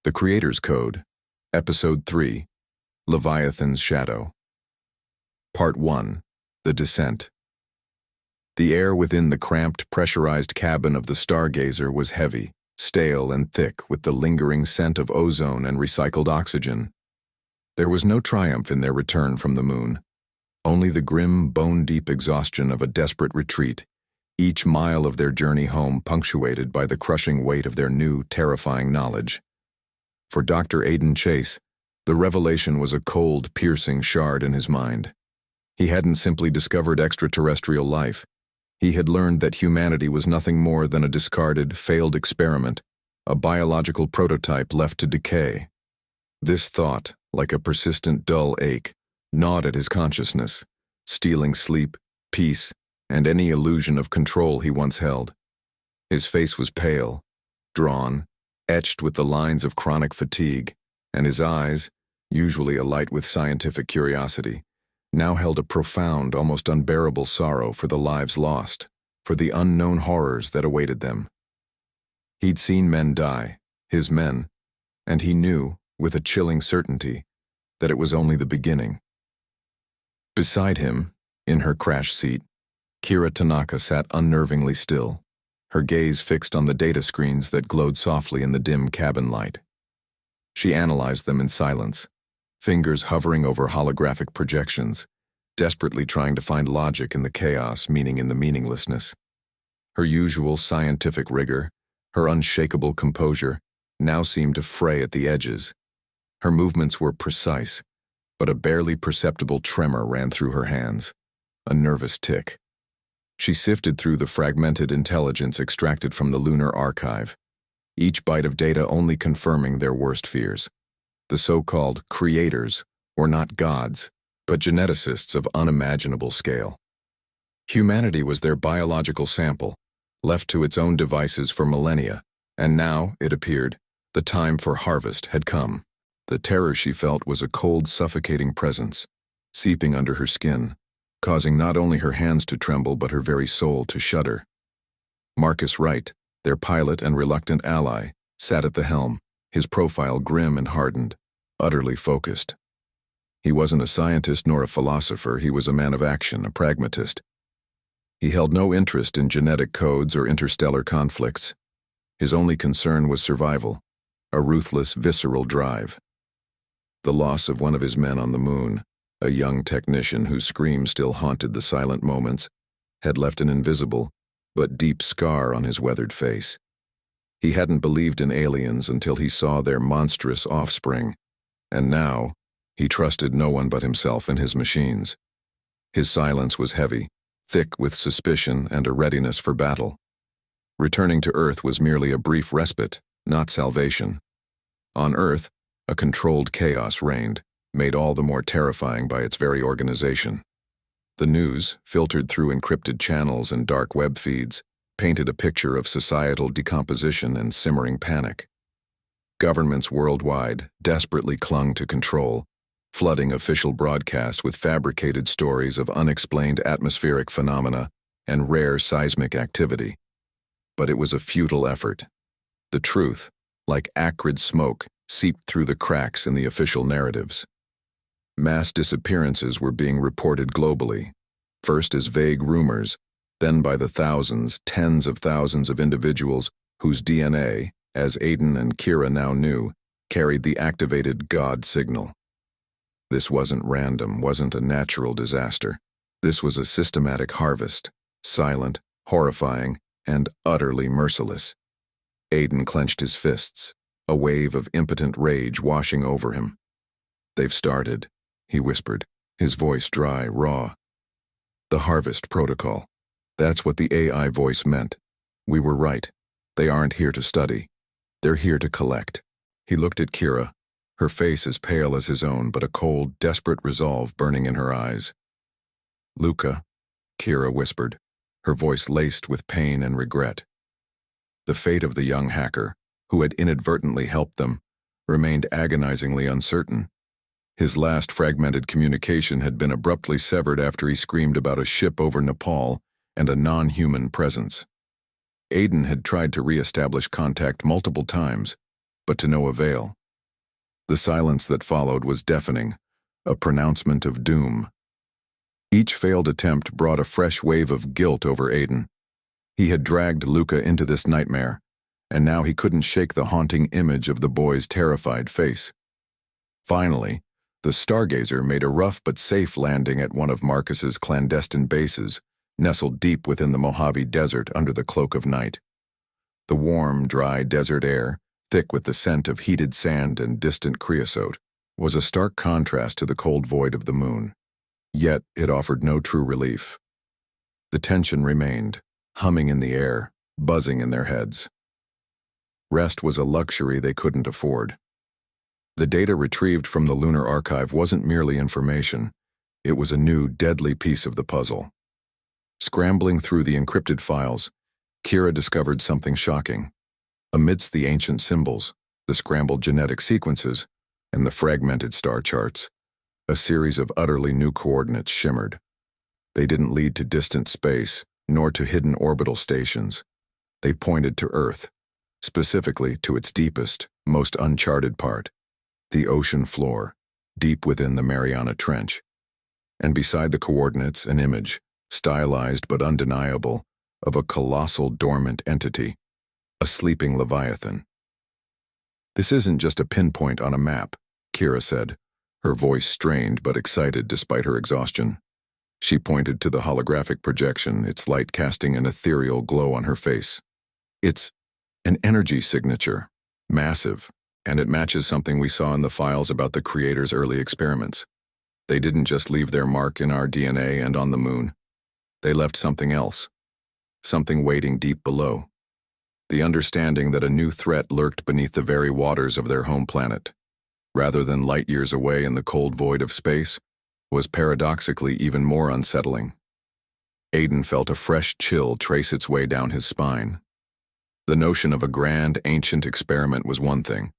The Creator's Code, Episode 3, Leviathan's Shadow. Part 1, The Descent. The air within the cramped, pressurized cabin of the Stargazer was heavy, stale and thick with the lingering scent of ozone and recycled oxygen. There was no triumph in their return from the moon, only the grim, bone-deep exhaustion of a desperate retreat, each mile of their journey home punctuated by the crushing weight of their new, terrifying knowledge. For Dr. Aiden Chase, the revelation was a cold, piercing shard in his mind. He hadn't simply discovered extraterrestrial life. He had learned that humanity was nothing more than a discarded, failed experiment, a biological prototype left to decay. This thought, like a persistent dull ache, gnawed at his consciousness, stealing sleep, peace, and any illusion of control he once held. His face was pale, drawn, etched with the lines of chronic fatigue, and his eyes, usually alight with scientific curiosity, now held a profound, almost unbearable sorrow for the lives lost, for the unknown horrors that awaited them. He'd seen men die, his men, and he knew, with a chilling certainty, that it was only the beginning. Beside him, in her crash seat, Tanaka sat unnervingly still, her gaze fixed on the data screens that glowed softly in the dim cabin light. She analyzed them in silence, fingers hovering over holographic projections, desperately trying to find logic in the chaos, meaning in the meaninglessness. Her usual scientific rigor, her unshakable composure, now seemed to fray at the edges. Her movements were precise, but a barely perceptible tremor ran through her hands, a nervous tick. She sifted through the fragmented intelligence extracted from the lunar archive, each byte of data only confirming their worst fears. The so-called creators were not gods, but geneticists of unimaginable scale. Humanity was their biological sample, left to its own devices for millennia, and now, it appeared, the time for harvest had come. The terror she felt was a cold, suffocating presence, seeping under her skin, causing not only her hands to tremble but her very soul to shudder. Marcus Wright, their pilot and reluctant ally, sat at the helm, his profile grim and hardened, utterly focused. He wasn't a scientist nor a philosopher, he was a man of action, a pragmatist. He held no interest in genetic codes or interstellar conflicts. His only concern was survival, a ruthless, visceral drive. The loss of one of his men on the moon, a young technician whose scream still haunted the silent moments, had left an invisible but deep scar on his weathered face. He hadn't believed in aliens until he saw their monstrous offspring, and now he trusted no one but himself and his machines. His silence was heavy, thick with suspicion and a readiness for battle. Returning to Earth was merely a brief respite, not salvation. On Earth, a controlled chaos reigned, made all the more terrifying by its very organization. The news, filtered through encrypted channels and dark web feeds, painted a picture of societal decomposition and simmering panic. Governments worldwide desperately clung to control, flooding official broadcasts with fabricated stories of unexplained atmospheric phenomena and rare seismic activity. But it was a futile effort. The truth, like acrid smoke, seeped through the cracks in the official narratives. Mass disappearances were being reported globally, first as vague rumors, then by the thousands, tens of thousands of individuals whose DNA, as Aiden and Kira now knew, carried the activated God signal. This wasn't random, wasn't a natural disaster. This was a systematic harvest, silent, horrifying, and utterly merciless. Aiden clenched his fists, a wave of impotent rage washing over him. "They've started," he whispered, his voice dry, raw. "The harvest protocol. That's what the AI voice meant. We were right. They aren't here to study. They're here to collect." He looked at Kira, her face as pale as his own, but a cold, desperate resolve burning in her eyes. "Luca," Kira whispered, her voice laced with pain and regret. The fate of the young hacker, who had inadvertently helped them, remained agonizingly uncertain. His last fragmented communication had been abruptly severed after he screamed about a ship over Nepal and a non-human presence. Aiden had tried to re-establish contact multiple times, but to no avail. The silence that followed was deafening, a pronouncement of doom. Each failed attempt brought a fresh wave of guilt over Aiden. He had dragged Luca into this nightmare, and now he couldn't shake the haunting image of the boy's terrified face. Finally, the stargazer made a rough but safe landing at one of Marcus's clandestine bases, nestled deep within the Mojave Desert under the cloak of night. The warm, dry desert air, thick with the scent of heated sand and distant creosote, was a stark contrast to the cold void of the moon. Yet it offered no true relief. The tension remained, humming in the air, buzzing in their heads. Rest was a luxury they couldn't afford. The data retrieved from the lunar archive wasn't merely information. It was a new, deadly piece of the puzzle. Scrambling through the encrypted files, Kira discovered something shocking. Amidst the ancient symbols, the scrambled genetic sequences, and the fragmented star charts, a series of utterly new coordinates shimmered. They didn't lead to distant space, nor to hidden orbital stations. They pointed to Earth, specifically to its deepest, most uncharted part, the ocean floor, deep within the Mariana Trench. And beside the coordinates, an image, stylized but undeniable, of a colossal dormant entity, a sleeping leviathan. "This isn't just a pinpoint on a map," Kira said, her voice strained but excited despite her exhaustion. She pointed to the holographic projection, its light casting an ethereal glow on her face. "It's an energy signature, massive, and it matches something we saw in the files about the creator's early experiments. They didn't just leave their mark in our DNA and on the moon. They left something else, something waiting deep below. The understanding that a new threat lurked beneath the very waters of their home planet, rather than light years away in the cold void of space, was paradoxically even more unsettling." Aiden felt a fresh chill trace its way down his spine. The notion of a grand, ancient experiment was one thing.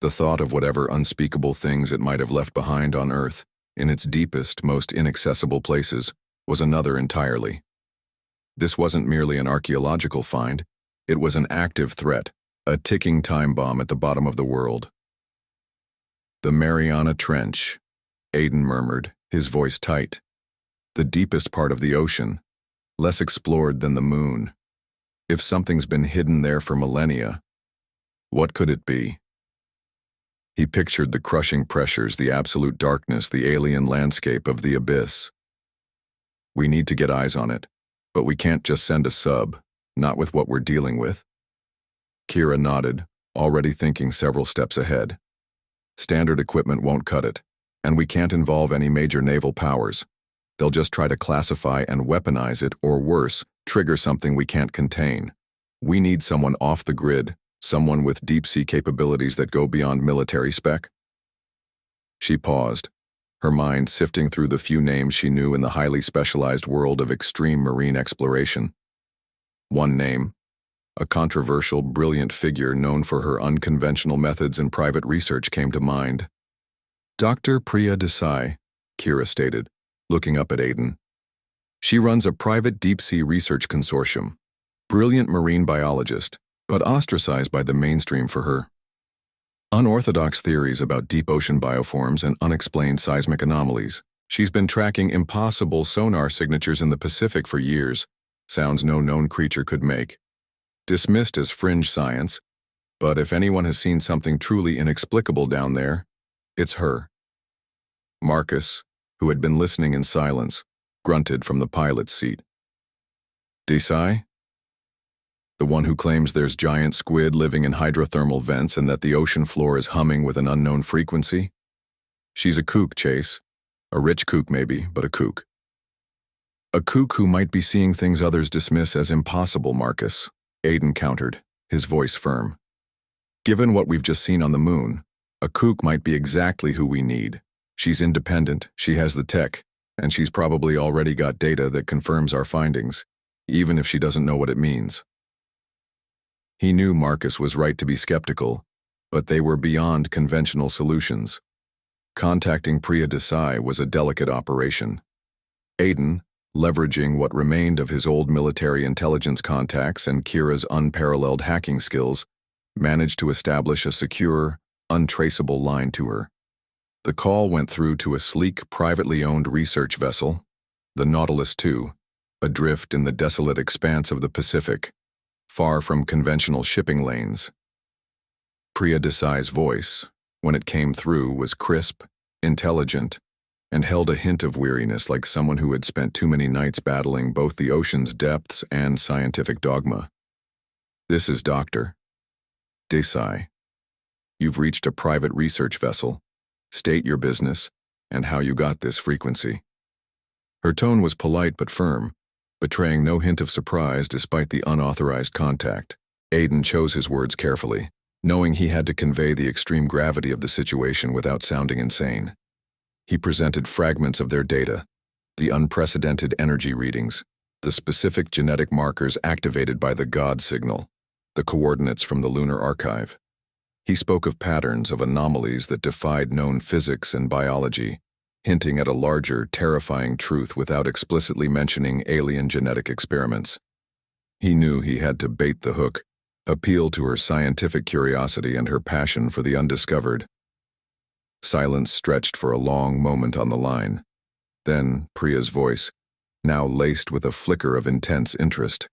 The thought of whatever unspeakable things it might have left behind on Earth, in its deepest, most inaccessible places, was another entirely. This wasn't merely an archaeological find, it was an active threat, a ticking time bomb at the bottom of the world. "The Mariana Trench," Aiden murmured, his voice tight. "The deepest part of the ocean, less explored than the moon. If something's been hidden there for millennia, what could it be?" He pictured the crushing pressures, the absolute darkness, the alien landscape of the abyss. "We need to get eyes on it, but we can't just send a sub, not with what we're dealing with." Kira nodded, already thinking several steps ahead. "Standard equipment won't cut it, and we can't involve any major naval powers. They'll just try to classify and weaponize it, or worse, trigger something we can't contain. We need someone off the grid, someone with deep-sea capabilities that go beyond military spec." She paused, her mind sifting through the few names she knew in the highly specialized world of extreme marine exploration. One name, a controversial, brilliant figure known for her unconventional methods in private research, came to mind. "Dr. Priya Desai," Kira stated, looking up at Aiden. "She runs a private deep-sea research consortium. Brilliant marine biologist, but ostracized by the mainstream for her unorthodox theories about deep ocean bioforms and unexplained seismic anomalies. She's been tracking impossible sonar signatures in the Pacific for years, sounds no known creature could make. Dismissed as fringe science, but if anyone has seen something truly inexplicable down there, it's her." Marcus, who had been listening in silence, grunted from the pilot's seat. "Desai? The one who claims there's giant squid living in hydrothermal vents and that the ocean floor is humming with an unknown frequency? She's a kook, Chase. A rich kook maybe, but a kook. A kook who might be seeing things others dismiss as impossible, Marcus," Aiden countered, his voice firm. "Given what we've just seen on the moon, a kook might be exactly who we need. She's independent, she has the tech, and she's probably already got data that confirms our findings, even if she doesn't know what it means." He knew Marcus was right to be skeptical, but they were beyond conventional solutions. Contacting Priya Desai was a delicate operation. Aiden, leveraging what remained of his old military intelligence contacts and Kira's unparalleled hacking skills, managed to establish a secure, untraceable line to her. The call went through to a sleek, privately owned research vessel, the Nautilus II, adrift in the desolate expanse of the Pacific, far from conventional shipping lanes. Priya Desai's voice, when it came through, was crisp, intelligent, and held a hint of weariness, like someone who had spent too many nights battling both the ocean's depths and scientific dogma. "This is Dr. Desai. You've reached a private research vessel. State your business and how you got this frequency." Her tone was polite but firm, betraying no hint of surprise despite the unauthorized contact. Aiden chose his words carefully, knowing he had to convey the extreme gravity of the situation without sounding insane. He presented fragments of their data, the unprecedented energy readings, the specific genetic markers activated by the God signal, the coordinates from the lunar archive. He spoke of patterns of anomalies that defied known physics and biology, hinting at a larger, terrifying truth without explicitly mentioning alien genetic experiments. He knew he had to bait the hook, appeal to her scientific curiosity and her passion for the undiscovered. Silence stretched for a long moment on the line. Then Priya's voice, now laced with a flicker of intense interest.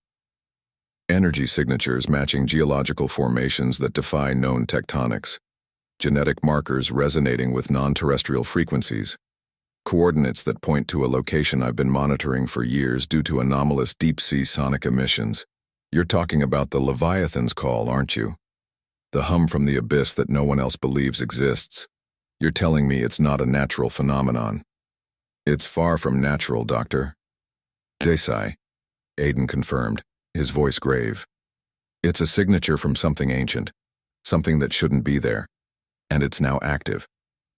"Energy signatures matching geological formations that defy known tectonics. Genetic markers resonating with non-terrestrial frequencies. Coordinates that point to a location I've been monitoring for years due to anomalous deep-sea sonic emissions. You're talking about the Leviathan's call, aren't you? The hum from the abyss that no one else believes exists. You're telling me it's not a natural phenomenon." "It's far from natural, Dr. Desai," Aiden confirmed, his voice grave. "It's a signature from something ancient, something that shouldn't be there, and it's now active.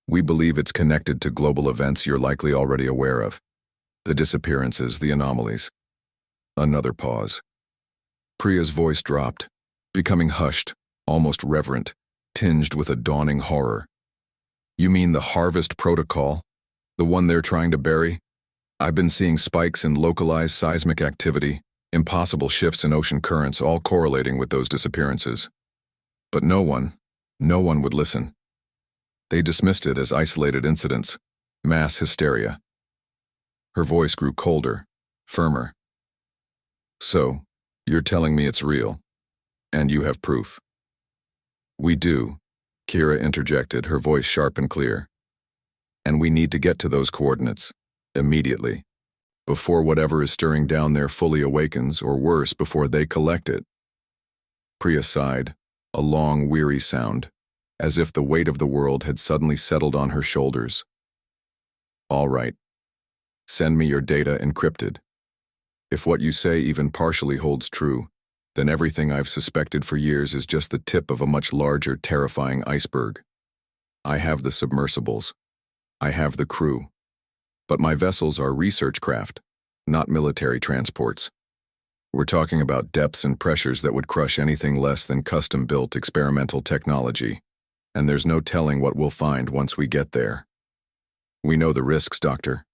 We believe it's connected to global events you're likely already aware of. The disappearances, the anomalies." Another pause. Priya's voice dropped, becoming hushed, almost reverent, tinged with a dawning horror. "You mean the Harvest Protocol? The one they're trying to bury? I've been seeing spikes in localized seismic activity, impossible shifts in ocean currents, all correlating with those disappearances. But no one would listen. They dismissed it as isolated incidents, mass hysteria." Her voice grew colder, firmer. "So, you're telling me it's real, and you have proof?" "We do," Kira interjected, her voice sharp and clear. "And we need to get to those coordinates, immediately, before whatever is stirring down there fully awakens, or worse, before they collect it." Priya sighed, a long, weary sound, as if the weight of the world had suddenly settled on her shoulders. "All right. Send me your data encrypted. If what you say even partially holds true, then everything I've suspected for years is just the tip of a much larger, terrifying iceberg. I have the submersibles. I have the crew. But my vessels are research craft, not military transports. We're talking about depths and pressures that would crush anything less than custom-built experimental technology, and there's no telling what we'll find once we get there." "We know the risks, Doctor."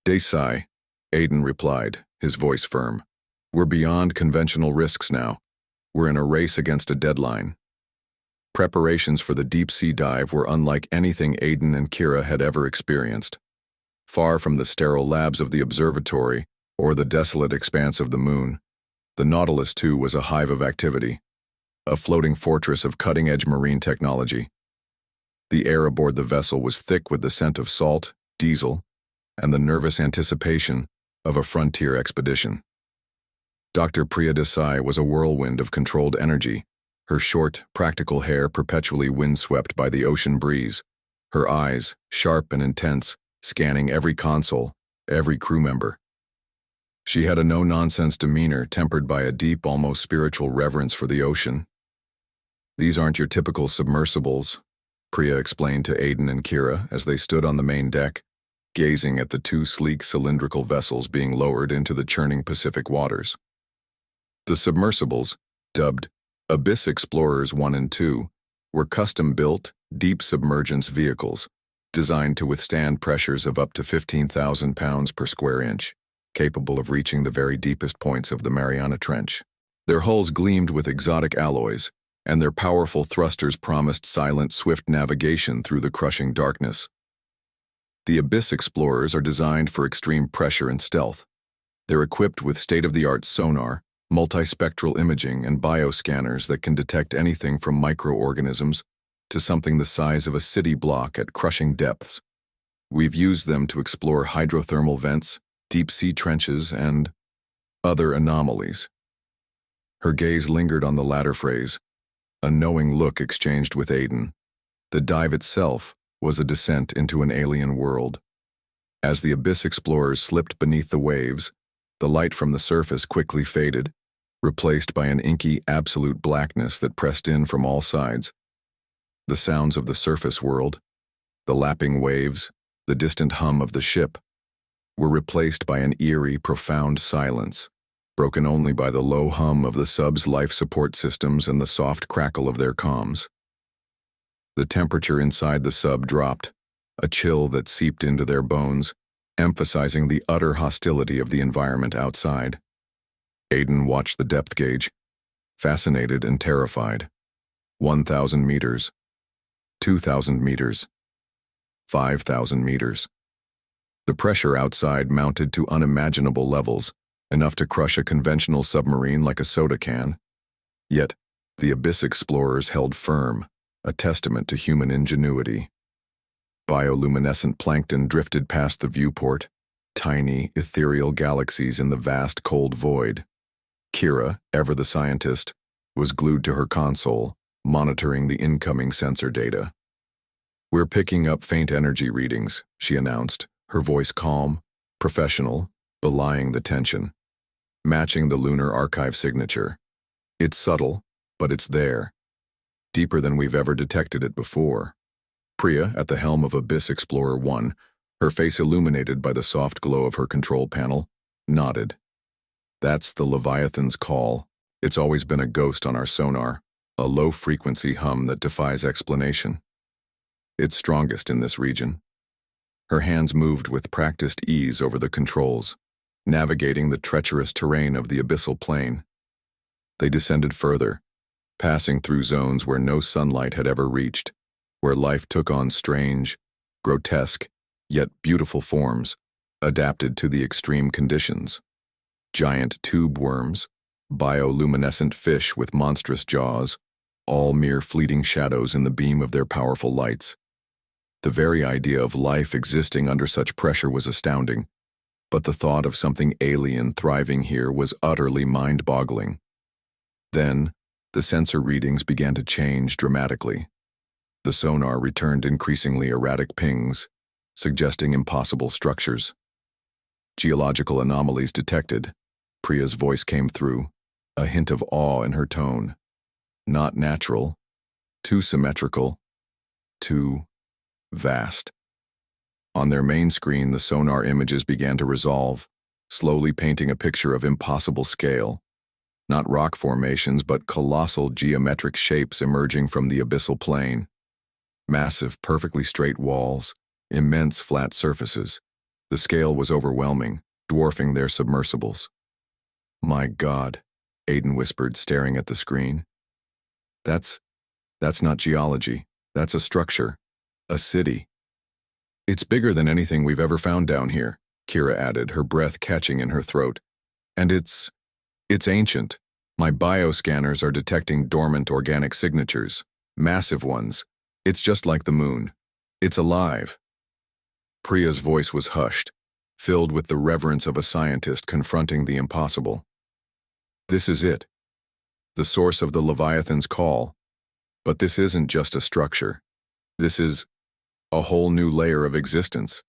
"Desai," Aiden replied, his voice firm. "We're beyond conventional risks now. We're in a race against a deadline." Preparations for the deep-sea dive were unlike anything Aiden and Kira had ever experienced. Far from the sterile labs of the observatory or the desolate expanse of the moon, the Nautilus II was a hive of activity, a floating fortress of cutting-edge marine technology. The air aboard the vessel was thick with the scent of salt, diesel, and the nervous anticipation of a frontier expedition. Dr. Priya Desai was a whirlwind of controlled energy, her short, practical hair perpetually windswept by the ocean breeze, her eyes, sharp and intense, scanning every console, every crew member. She had a no-nonsense demeanor tempered by a deep, almost spiritual reverence for the ocean. "These aren't your typical submersibles," Priya explained to Aiden and Kira as they stood on the main deck, gazing at the two sleek cylindrical vessels being lowered into the churning Pacific waters. The submersibles, dubbed Abyss Explorers 1 and 2, were custom-built, deep submergence vehicles, designed to withstand pressures of up to 15,000 pounds per square inch, capable of reaching the very deepest points of the Mariana Trench. Their hulls gleamed with exotic alloys, and their powerful thrusters promised silent, swift navigation through the crushing darkness. The Abyss explorers are designed for extreme pressure and stealth. They're equipped with state-of-the-art sonar, multispectral imaging, and bioscanners that can detect anything from microorganisms to something the size of a city block at crushing depths. We've used them to explore hydrothermal vents, deep-sea trenches, and other anomalies. Her gaze lingered on the latter phrase, a knowing look exchanged with Aiden. The dive itself was a descent into an alien world. As the Abyss explorers slipped beneath the waves, the light from the surface quickly faded, replaced by an inky, absolute blackness that pressed in from all sides. The sounds of the surface world, the lapping waves, the distant hum of the ship, were replaced by an eerie, profound silence, broken only by the low hum of the sub's life support systems and the soft crackle of their comms. The temperature inside the sub dropped, a chill that seeped into their bones, emphasizing the utter hostility of the environment outside. Aiden watched the depth gauge, fascinated and terrified. 1,000 meters, 2,000 meters, 5,000 meters. The pressure outside mounted to unimaginable levels, enough to crush a conventional submarine like a soda can. Yet, the Abyss explorers held firm, a testament to human ingenuity. Bioluminescent plankton drifted past the viewport, tiny, ethereal galaxies in the vast cold void. Kira, ever the scientist, was glued to her console, monitoring the incoming sensor data. "We're picking up faint energy readings," she announced, her voice calm, professional, belying the tension. "Matching the lunar archive signature. It's subtle, but it's there. Deeper than we've ever detected it before." Priya, at the helm of Abyss Explorer 1, her face illuminated by the soft glow of her control panel, nodded. "That's the Leviathan's call. It's always been a ghost on our sonar, a low-frequency hum that defies explanation. It's strongest in this region." Her hands moved with practiced ease over the controls, navigating the treacherous terrain of the abyssal plain. They descended further, passing through zones where no sunlight had ever reached, where life took on strange, grotesque, yet beautiful forms, adapted to the extreme conditions. Giant tube worms, bioluminescent fish with monstrous jaws, all mere fleeting shadows in the beam of their powerful lights. The very idea of life existing under such pressure was astounding, but the thought of something alien thriving here was utterly mind-boggling. Then, the sensor readings began to change dramatically. The sonar returned increasingly erratic pings, suggesting impossible structures. "Geological anomalies detected," Priya's voice came through, a hint of awe in her tone. "Not natural, too symmetrical, too vast." On their main screen, the sonar images began to resolve, slowly painting a picture of impossible scale. Not rock formations, but colossal geometric shapes emerging from the abyssal plain. Massive, perfectly straight walls, immense flat surfaces. The scale was overwhelming, dwarfing their submersibles. "My God," Aiden whispered, staring at the screen. That's not geology. That's a structure. A city." "It's bigger than anything we've ever found down here," Kira added, her breath catching in her throat. "And it's ancient. My bioscanners are detecting dormant organic signatures, massive ones. It's just like the moon. It's alive." Priya's voice was hushed, filled with the reverence of a scientist confronting the impossible. "This is it. The source of the Leviathan's call. But this isn't just a structure. This is a whole new layer of existence.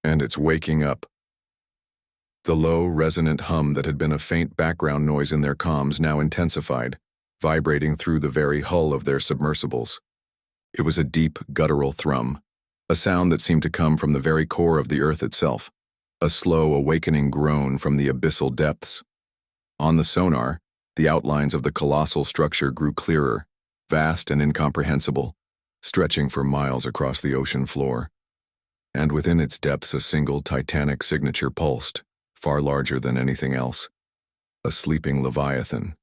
And it's waking up." The low, resonant hum that had been a faint background noise in their comms now intensified, vibrating through the very hull of their submersibles. It was a deep, guttural thrum, a sound that seemed to come from the very core of the earth itself, a slow, awakening groan from the abyssal depths. On the sonar, the outlines of the colossal structure grew clearer, vast and incomprehensible, stretching for miles across the ocean floor. And within its depths a single titanic signature pulsed, far larger than anything else. A sleeping Leviathan,